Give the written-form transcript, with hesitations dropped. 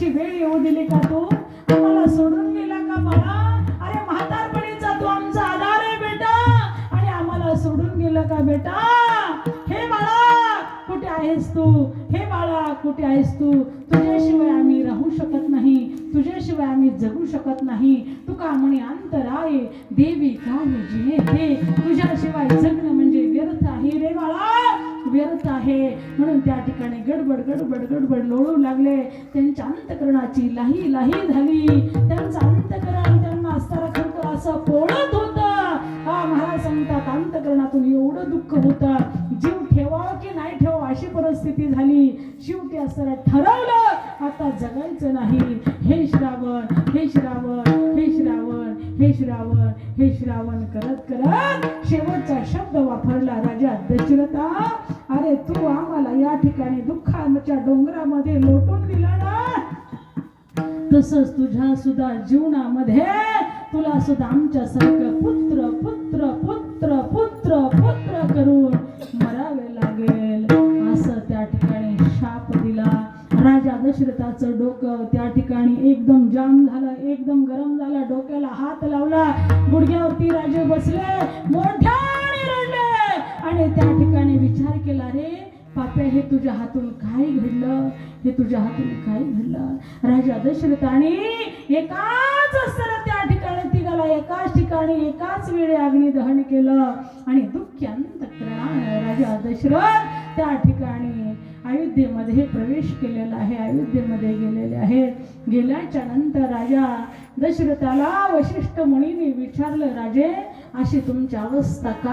जाण्याची वेळ येऊ दिली का तू? आम्हाला सोडून गेला का बाळा? अरे म्हातारपणीचा तू आमचा आधार आहे बेटा, आणि आम्हाला सोडून गेलं का बेटा? हे बाळा कुठे आहेस तू? हे बाळा कुठे आहेस तू? तुझ्याशिवाय आम्ही राहू शकत नाही, तुझ्याशिवाय आम्ही जगू शकत नाही. तुका म्हणे अंतराय देवी काय जिने ते, तुझ्याशिवाय जगणं म्हणजे व्यर्थ आहे रे बाळा, व्यर्थ आहे. म्हणून त्या ठिकाणी गडबड गडबड गडबड लोळू लागले. त्यांच्या अंतकरणाची लाही लाही झाली. त्यांचं अंतकरण त्यांना सरखरखर असं पोळत होतं. महाराज सांगतात अंतकरणातून एवढं दुःख होतं, जीव ठेवावं की नाही ठेवावं अशी परिस्थिती झाली. शेवटी असं ठरवलं आता जगायचं नाही. हे श्रावण हे श्रावण हे श्रावण हे श्रावण हे श्रावण करत करत शेवटचा शब्द वापरला राजा दशरथा. अरे तू आम्हाला या ठिकाणी दुःखाच्या डोंगरामध्ये लोटून दिला ना, तसंच तुझ्या सुद्धा जीवनामध्ये तुला सुद्धा आमच्यासारखं पुत्र पुत्र पुत्र पुत्र पुत्र करून मरावे लागेल असं त्या ठिकाणी शाप दिला. राजा दशरथाचं डोकं त्या ठिकाणी एकदम जाम झालं, एकदम गरम झालं. डोक्याला हात लावला, गुडघ्यावरती राजे बसले, मोठ्याने रडले आणि त्या ठिकाणी विचार केला, रे पाप्या हे तुझ्या हातून काय घडलं? हे तुझ्या हातून काय घडलं? राजा दशरथाने एकाच अस्त्र त्या ठिकाणी तिघाला एकाच ठिकाणी एकाच वेळी अग्नी दहन केलं आणि दुःखी अंतःकरणाने राजा दशरथ त्या ठिकाणी अयोध्येमध्ये प्रवेश केलेला आहे, अयोध्येमध्ये गेलेले आहे. गेल्याच्या नंतर राजा दशरथाला वशिष्ठ मुनीने विचारलं, राजे अशी तुमची अवस्था का?